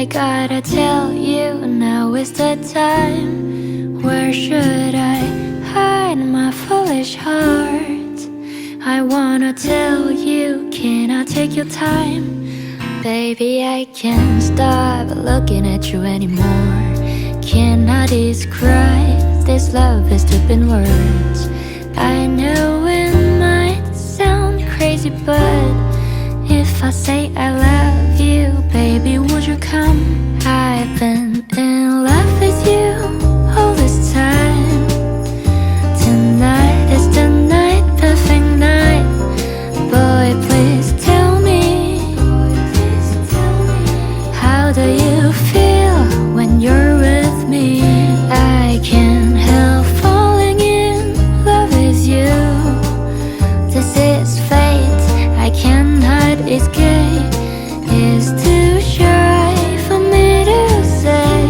I gotta tell you, now is the time. Where should I hide my foolish heart? I wanna tell you, can I take your time? Baby, I can't stop looking at you anymore. Cannot describe this love is deep in words. I know it might sound crazy, but if I say I love you, baby, would you come? I've been in love with you all this time. Tonight is the night, perfect night. Boy, please tell me, how do you feel when you're with me? I can't help falling in love with you. This is fate, I cannot escape. It's too shy for me to say,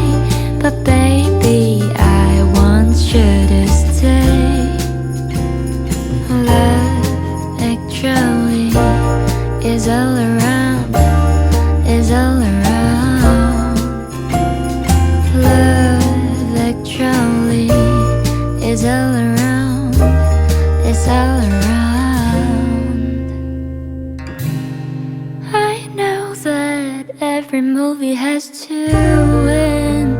but baby, I want you to stay. Love actually is all around, is all around. Love actually is all around, is all around. I know that every movie has to end,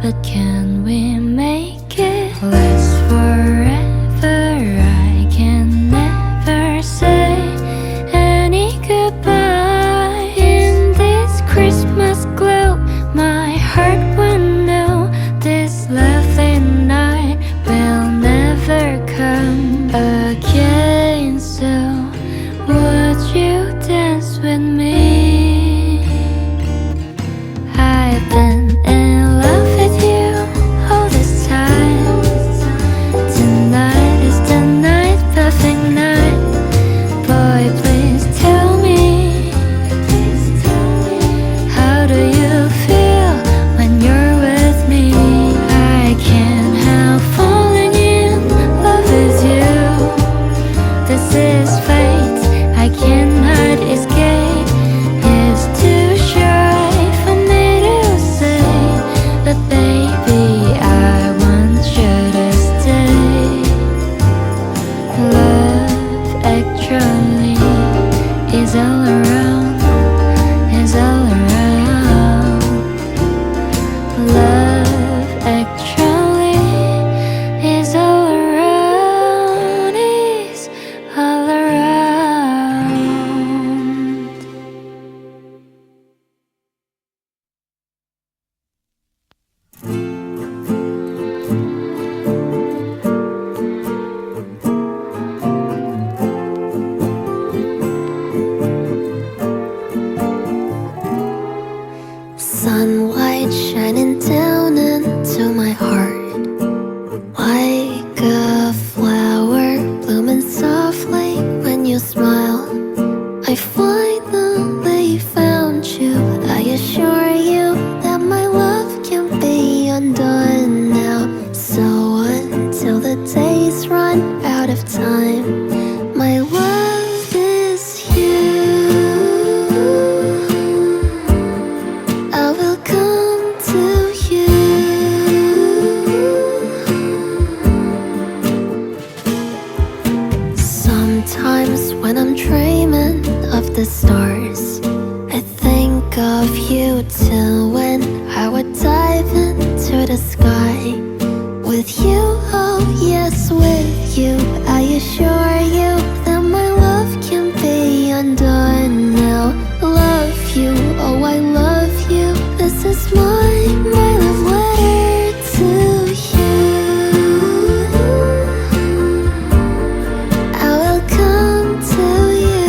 but can we make it last forever? I can never say any goodbye. In this Christmas glow, my heart will know this lovely night will never come again. So would you dance with me? I've been in love with you all this time. Tonight is the night, perfect night. Boy, please tell me, how do you feel when you're with me? I can't help falling in love with you. This is fate, I cannot escape. It's too shy for me to say, but baby, I want you to stay. Love actually is all around, is all around. Love actually is all around, is all around. Sunlight shining down into my heart, like a flower blooming softly when you smile. I finally found you. I assure you that my love can be undone now. So until the days run out of time, my love is you. I will come to you. Sometimes when I'm dreaming of the stars, I think of you too. When I would dive into the sky with you, oh yes, with you, I assure you that my love can be undone now. Love you, oh I love you. This is my love letter to you. I will come to you.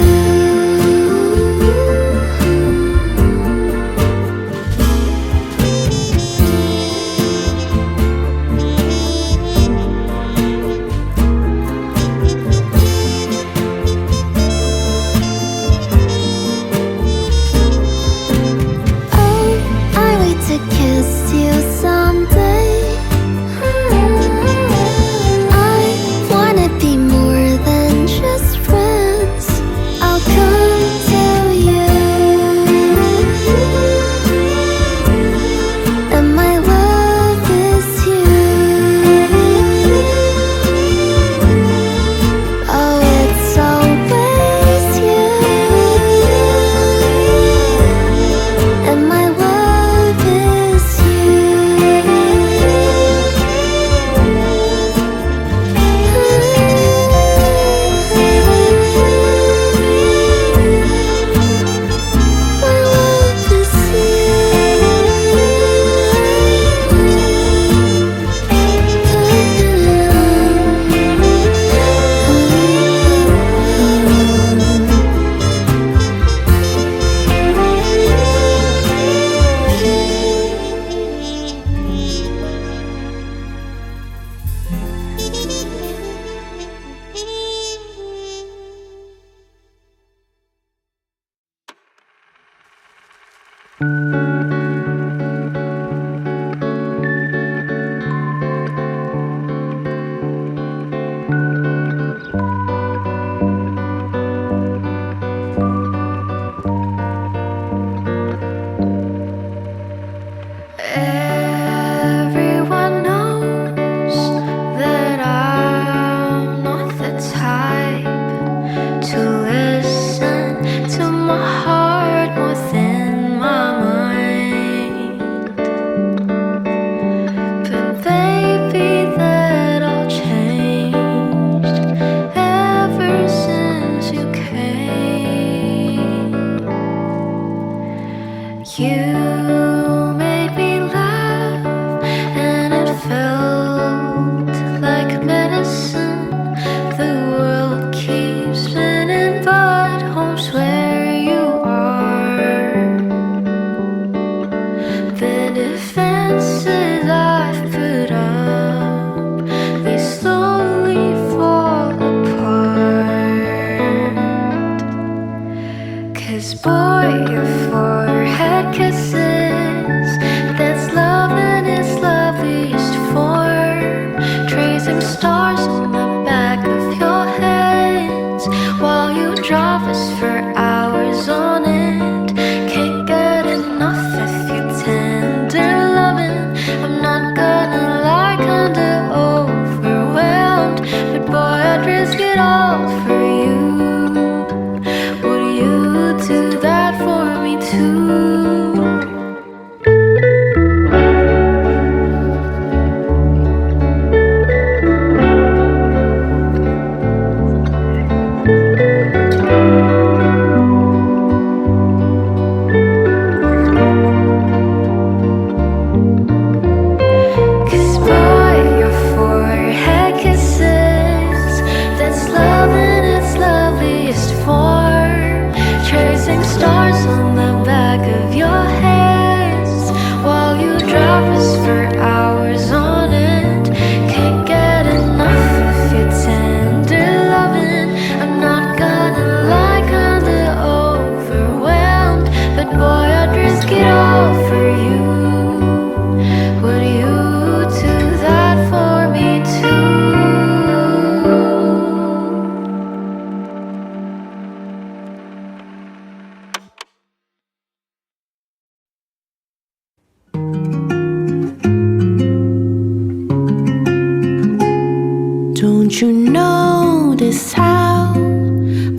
Don't you notice how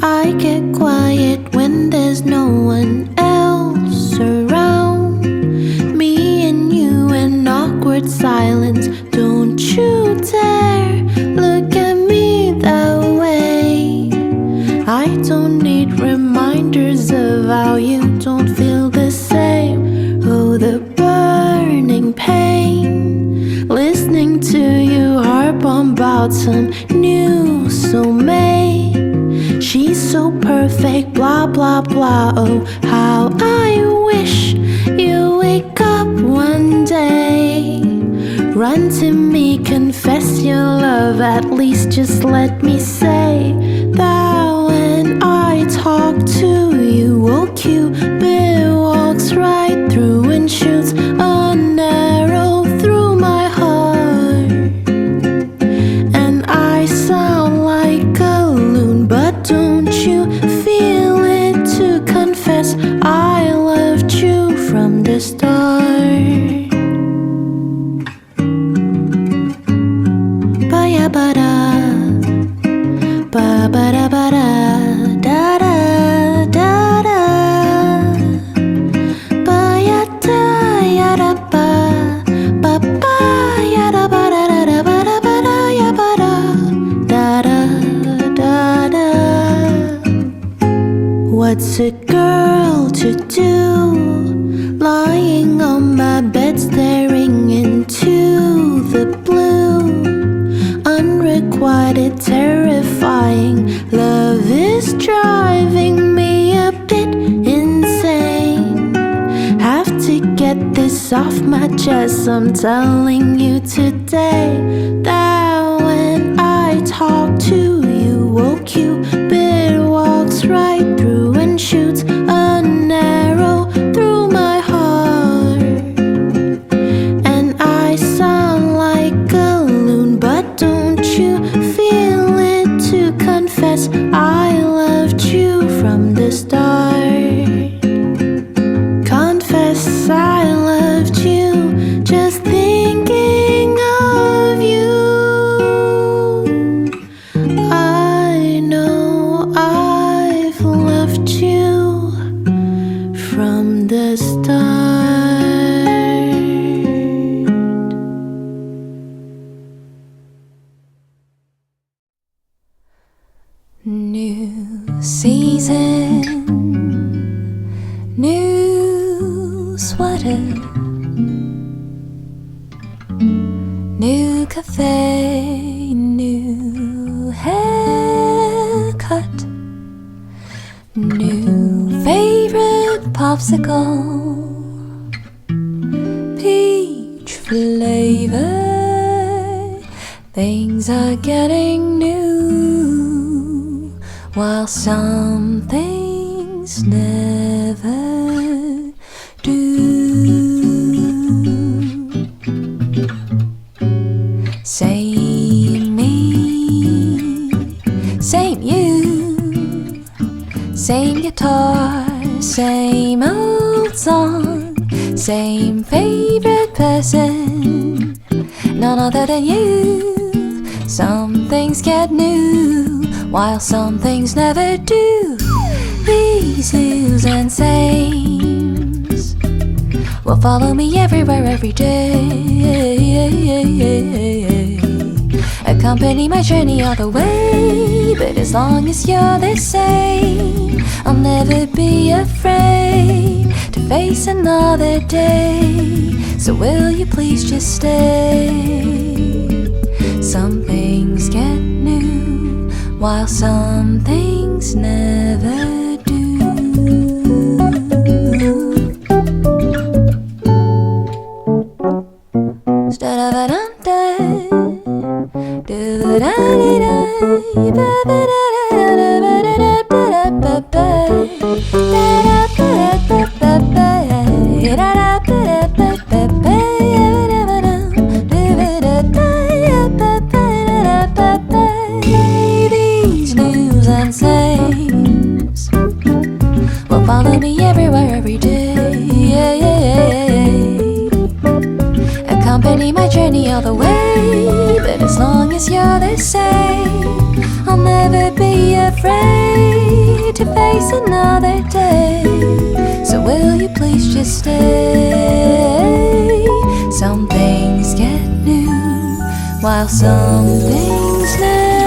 I get quiet when there's no one else around? Me and you in awkward silence. Don't you dare look at me that way. I don't need reminders of how you don't feel the same. Oh, the burning pain, listening to you harp on about some new soulmate. She's so perfect, blah blah blah. Oh, how I wish you wake up one day, run to me, confess your love. At least just let me say that when I talk to you, oh, Cupid walks right through and shoots an arrow through my heart. And I sound like a loon, but don't you feel it to confess I loved you from the start? Ba-ya-ba-da, ba-ba-da-ba-da, da-da-da-da, ba-ya-da-ya-da-ba, ba-ba-ya-da-ba-da-da-da-ba-da-ba-da-ya-ba-da, da-da-da-da. What's a girl to do, lying on my bed staring into the blue? Unrequited, terrifying. Love is driving me a bit insane. Have to get this off my chest. I'm telling you today that when I talk to you, oh, Cupid walks right through and shoots an arrow through my heart. And I sound like a loon, but don't you feel it to confess I loved you from the start? Confess I loved you, just thinking of you. I know I've loved you from the start. New season, new sweater, new cafe, new haircut, new favorite popsicle, peach flavor. Things are getting new, while some things never do. Same me, same you, same guitar, same old song, same favorite person, none other than you. Some things get new, while some things never do. These news and sames will follow me everywhere, every day. Accompany my journey all the way, but as long as you're the same, I'll never be afraid to face another day. So will you please just stay? Some things get new, while some things never do. These news and sames will follow me everywhere, every day. Accompany my journey all the way, but as As long as you're the same, I'll never be afraid to face another day. So will you please just stay? Some things get new, while some things never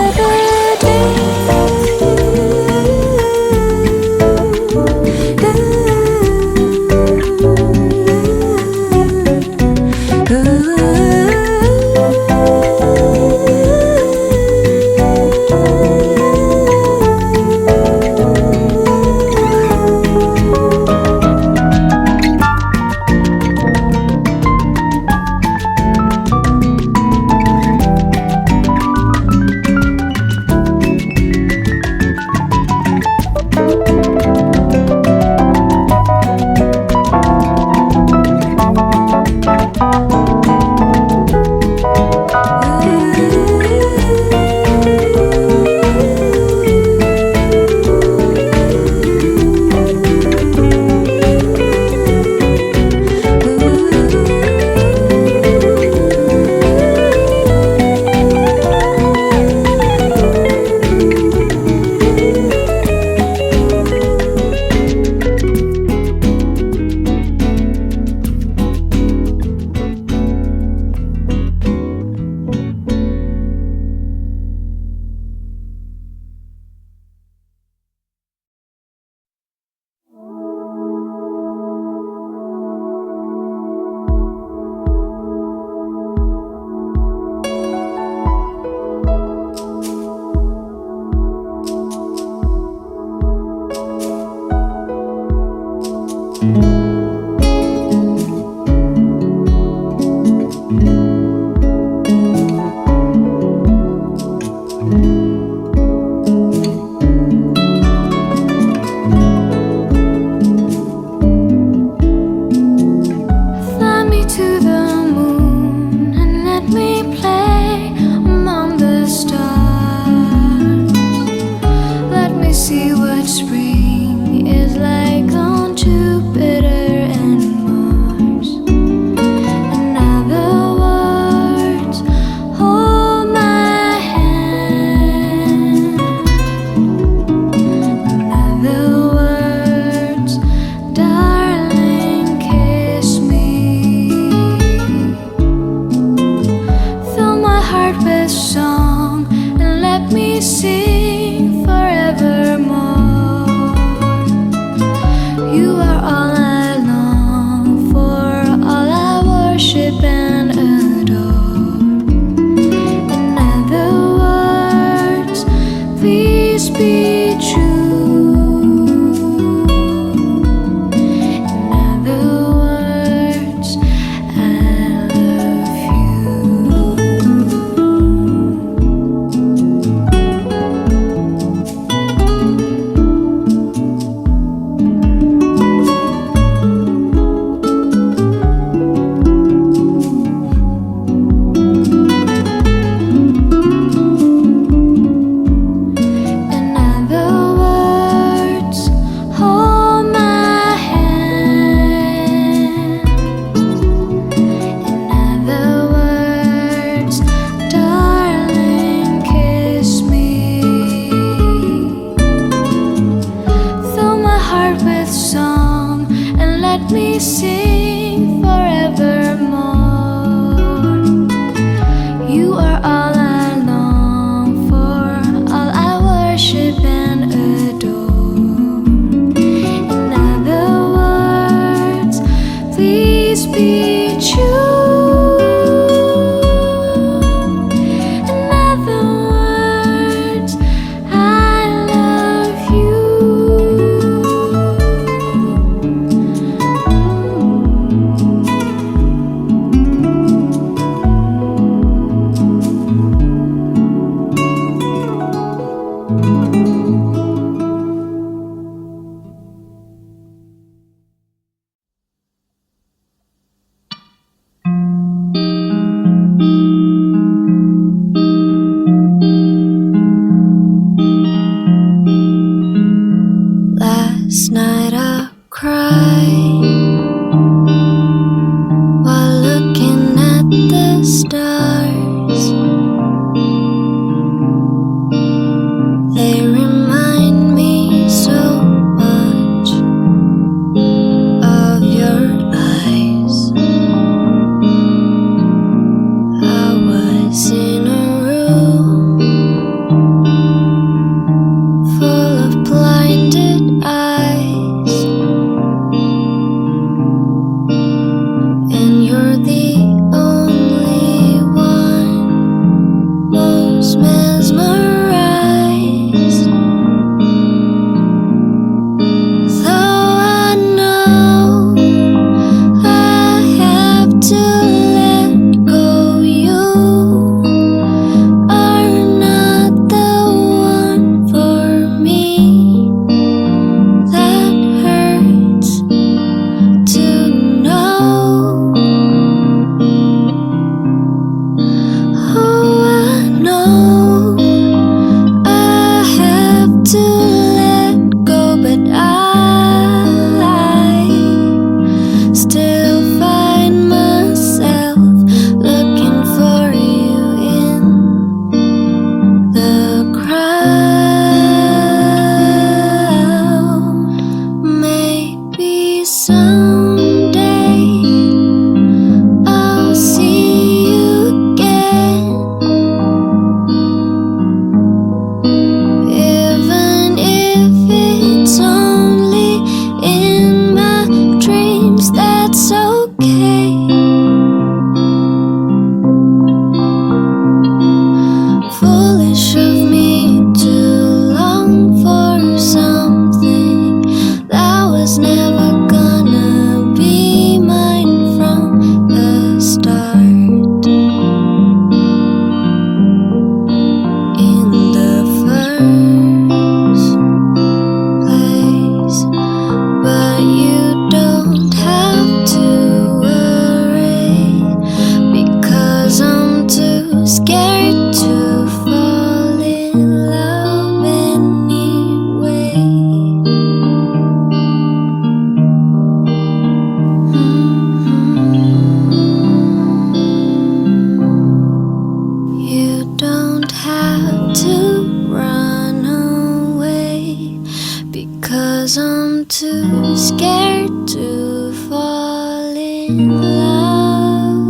'cause I'm too scared to fall in love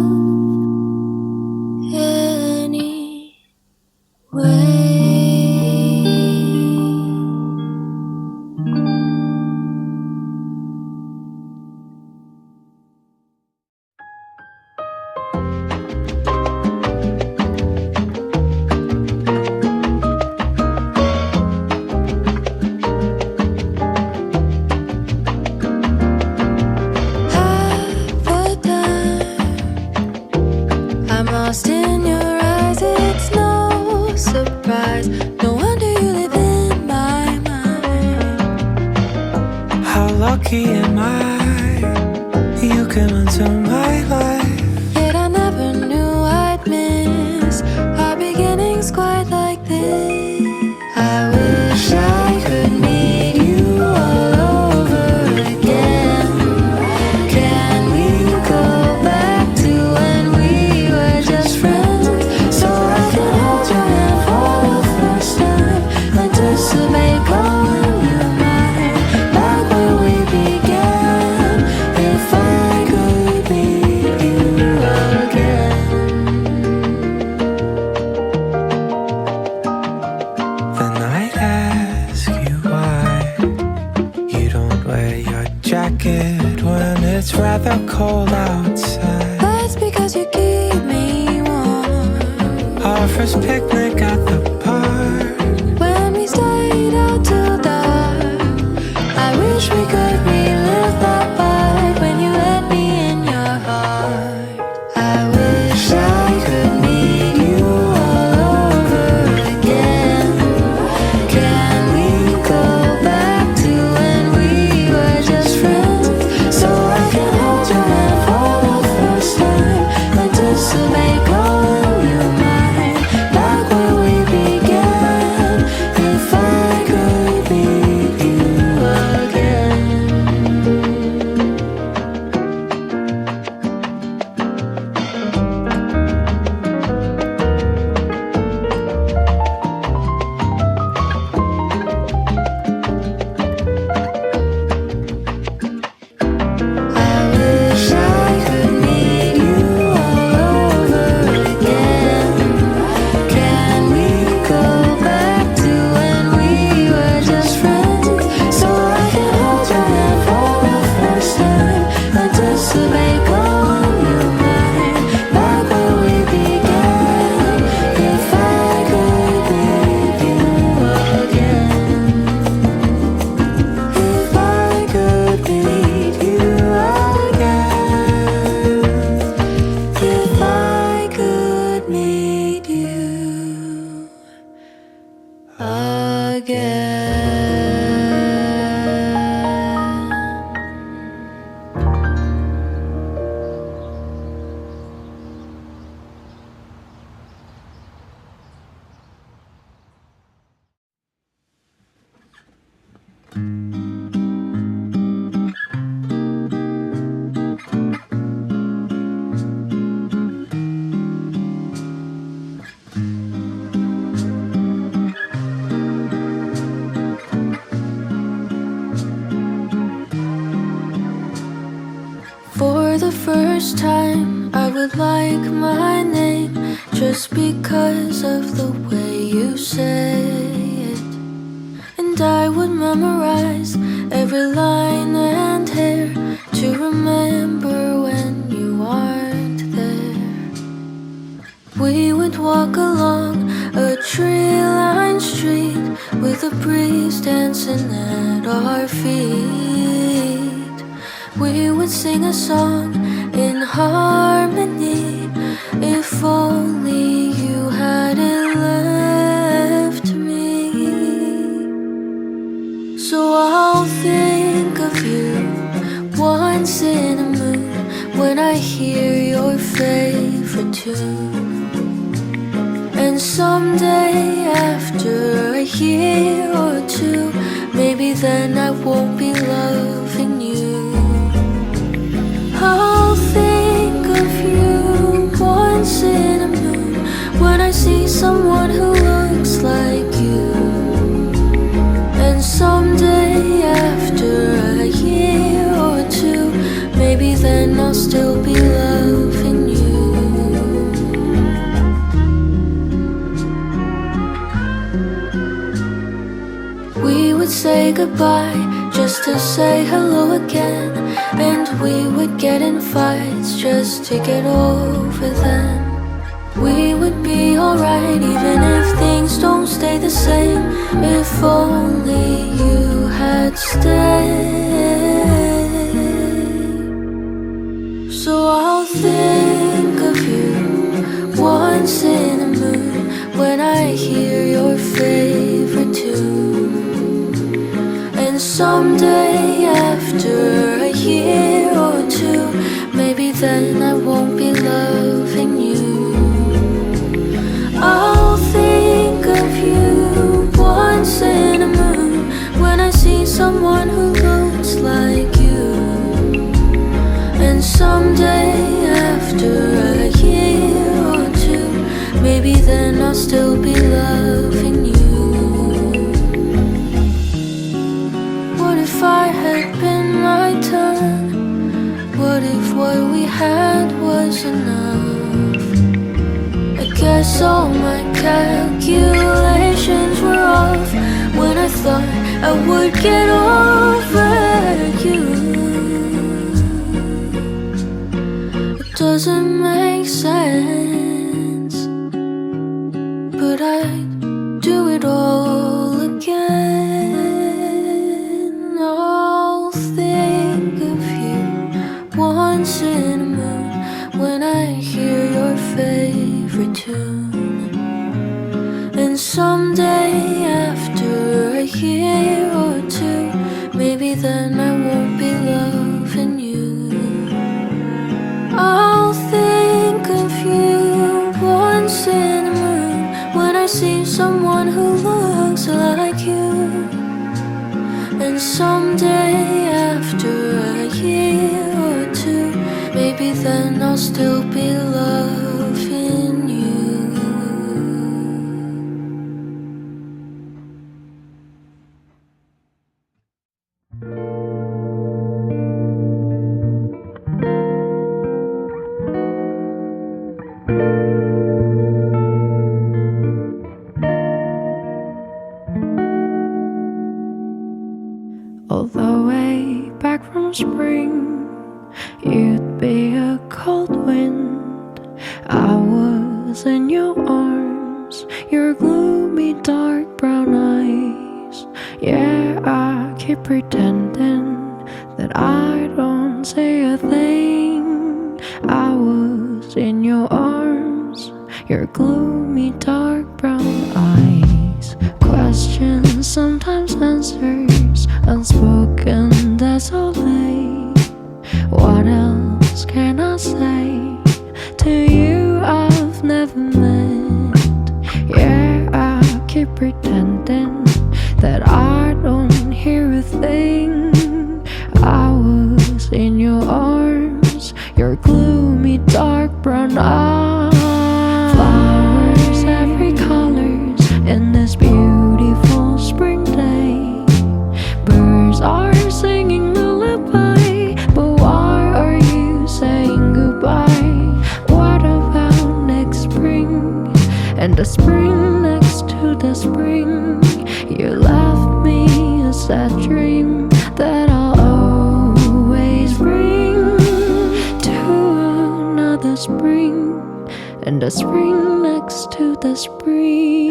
anyway. I'm lost in your eyes, it's no surprise. No wonder you live in my mind. How lucky am I? You came into my life. Yet I never knew I'd miss our beginnings quite like this. I wish I could meet you all over again. Can we go back to when we were just friends? So I can hold your hand for the first time, anticipate calling you mine, like where we began. If I could meet you again. Then I ask you why you don't wear your jacket when it's rather cold outside. That's because you keep me warm. Our first picnic at the park. When we stayed out till dark, I wish we could relive that part when you let me in your heart. I wish I could meet you all over again. Can we go back to when we were just friends? So I can hold your hand for the first time, anticipate calling you mine, like where we began. If I could meet you again. I wish I could meet you all over again. Can we go back to when we were just friends? So I can hold your hand for the first time, anticipate calling you mine, like where we began. If I could meet you again. If I could meet you again. If I could meet you again. For the first time, I would like my name just because of the way you say it. And I would memorize every line and hair to remember when you aren't there. We would walk along a tree-lined street with a breeze dancing at our feet. We would sing a song in harmony. If only you hadn't left me. So I'll think of you once in a moon when I hear your favorite tune. And someday after a year or two, maybe then I won't be loving you. I'll think of you once in a moon when I see someone who looks like you. And someday after say goodbye just to say hello again. And we would get in fights just to get over them. We would be alright even if things don't stay the same. If only you had stayed. So I'll think of you once in a moon when I hear your favorite tune. And someday after a year or two, maybe then I won't be loving you. I'll think of you once in a moon when I see someone who looks like you. And someday after a year or two, maybe then I'll still be loving you. What if I had been my turn? What if what we had was enough? I guess all my calculations were off when I thought I would get over you. It doesn't make sense, but I'd do it all again. I'll think of you once in a moon when I hear your favorite tune. And someday after a year or two, maybe then I won't be loving you. I'll think of you once in a moon when I see someone who looks like you. And someday after a year or two, maybe then I'll still be loving you. All the way back from spring, you'd be a cold wind. I was in your arms, your gloomy dark brown eyes. Yeah, I keep pretending that I don't say a thing. I was in your arms, your gloomy dark brown eyes. Questions, sometimes answers, unspoken, that's all they. What else can I say to you I've never met? Yeah, I keep pretending that I don't hear a thing. I was in your arms, your gloomy dark brown eyes. Flowers, every colors in this beautiful spring day. Birds are singing lullaby, but why are you saying goodbye? What about next spring? And the spring next to the spring, you left me a sad dream that I'll always bring to another spring. And the spring next to the spring.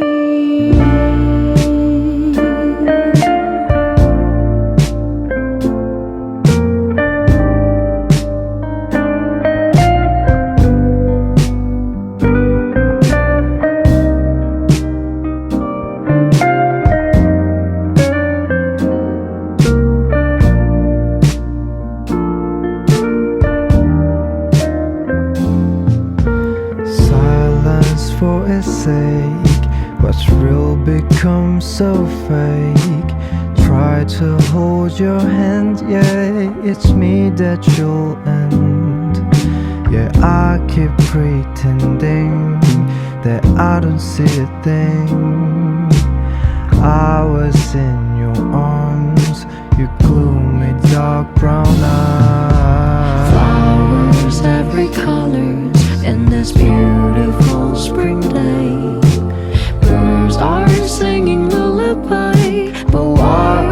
Silence for its sake, what's real becomes so fake. Try to hold your hand, yeah, it's me that you'll end. Yeah, I keep pretending that I don't see a thing. I was in your arms, your gloomy dark brown eyes. Flowers, every colors in this beautiful spring day. Birds are singing lullaby, but why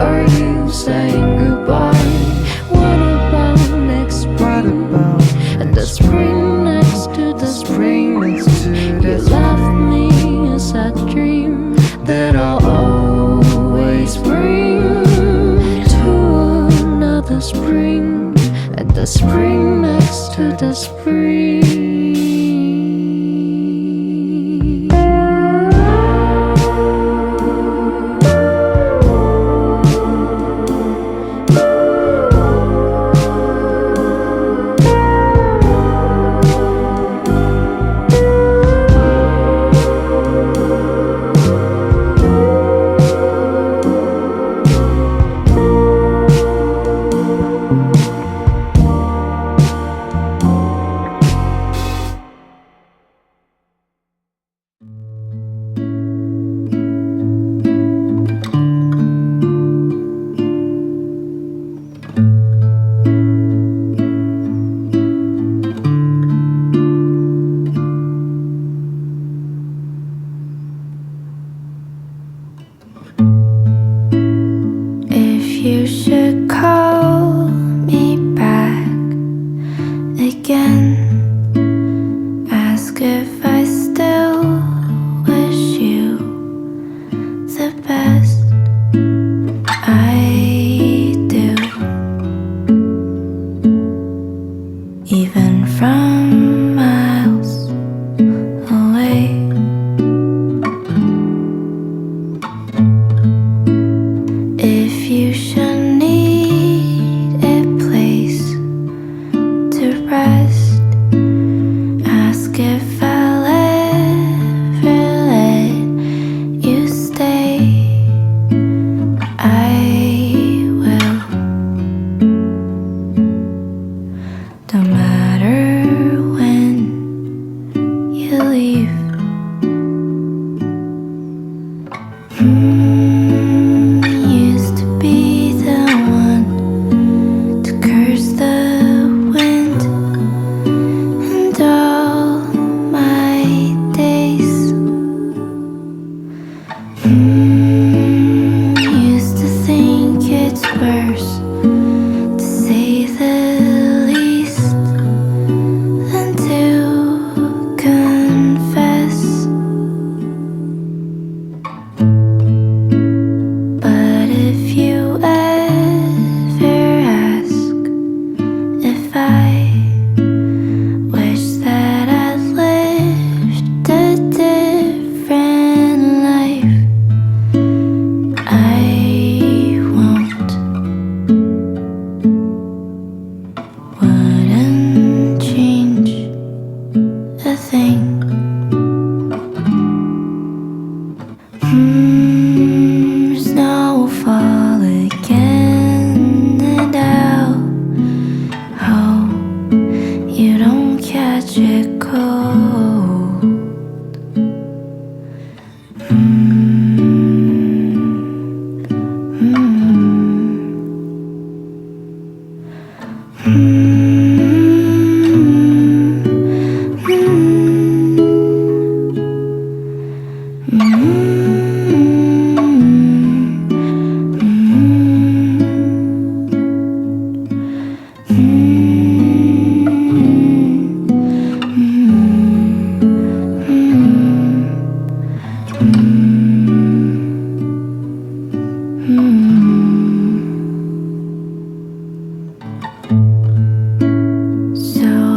So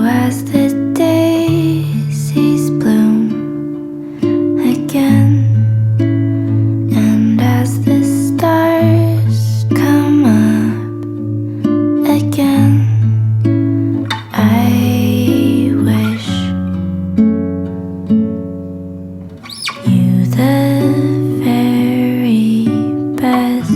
as the daisies bloom again, and as the stars come up again, I wish you the very best.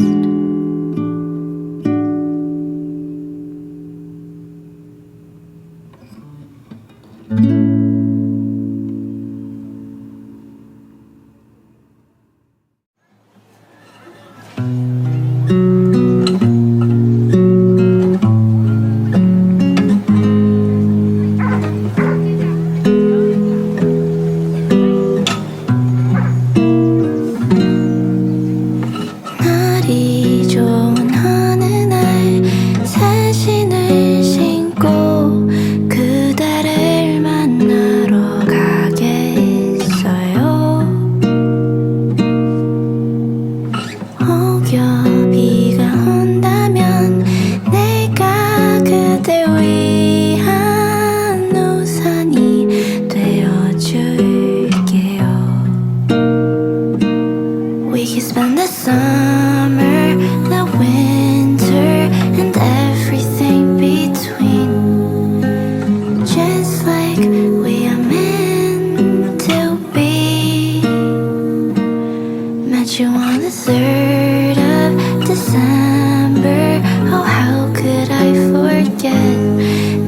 날이 좋은 어느 날 새 신을 신고 그대를 만나러 가겠어요. 혹여 비가 온다면 내가 그댈 위한 우산이 되어줄게요. We can spend the summer, the winter, and everything between, just like we are meant to be. Met you on the 3rd of December. Oh, how could I forget?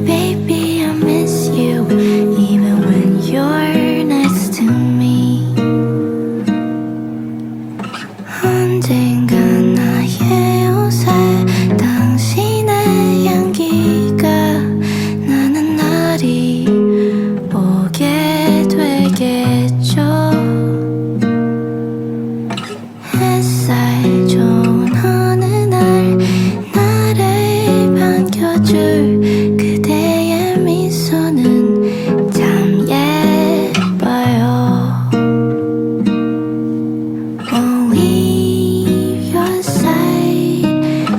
Baby, I miss you even when you're next to me. 언젠가 나의 옷에 당신의 향기가 나는 날이 오게 되겠죠. 햇살 좋은 어느 날 나를 반겨줄 그대의 미소는 참 예뻐요. Won't leave your side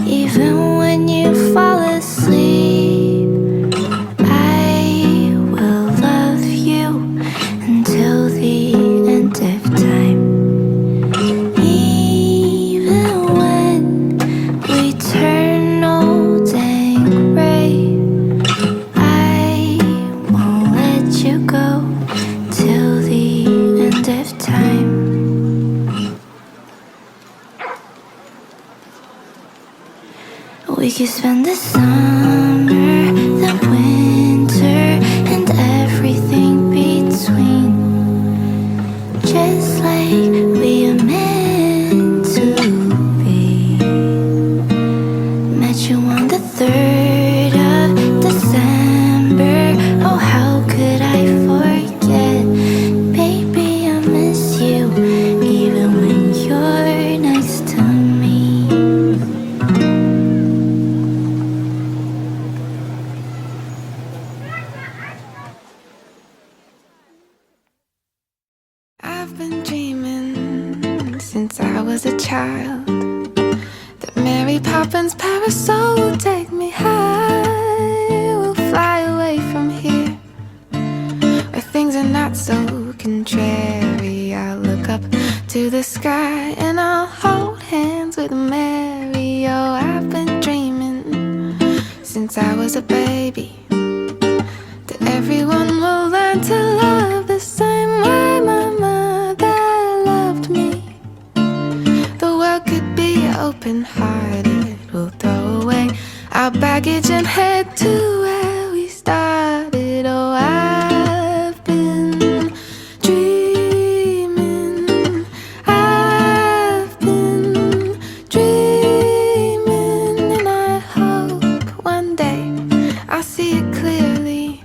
even when you fall asleep. I will love you until the end of time. Even when we turn old and gray, I won't let you go till the end of time. We could spend the summer, the winter, and everything between, just like we are meant to be. Met you on the 3rd of December. Oh, how could I forget? Baby, I miss you even when you're next to me. I've been dreaming since I was a child that Mary Poppins' parasol will take me high. We'll fly away from here where things are not so contrary. I'll look up to the sky and I'll hold hands with Mary. Oh, I've been dreaming since I was a baby that everyone will learn to love the same way my mother loved me. The world could be open-hearted. We'll throw away our baggage and head to where we started. Oh, I've been dreaming. I've been dreaming, and I hope one day I'll see it clearly.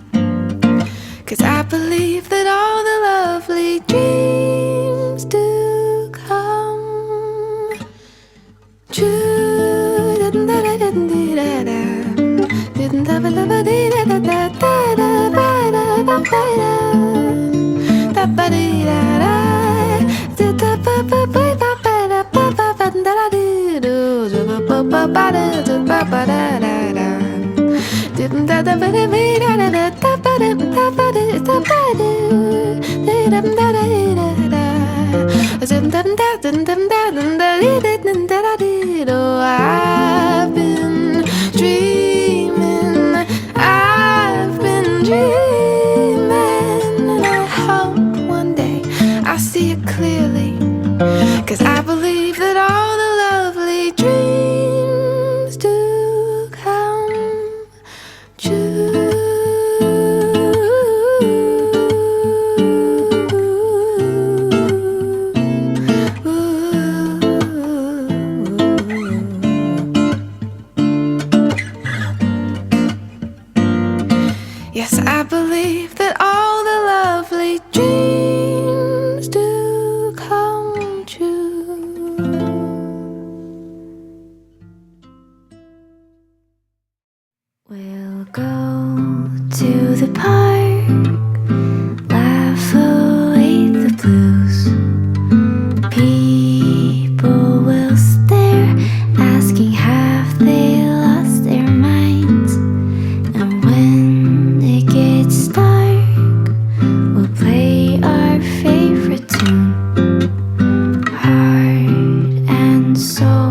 'Cause I believe that all the lovely dreams do come true. I've been dreaming, I've been dreaming, and I hope one day I see it clearly, 'cause I believe that all the lovely dreams do come true. Yes, I believe that all the lovely dreams do come true. We'll go to the park, laugh away the blues. People will stare, asking have they lost their minds. And when it gets dark, we'll play our favorite tune, heart and soul.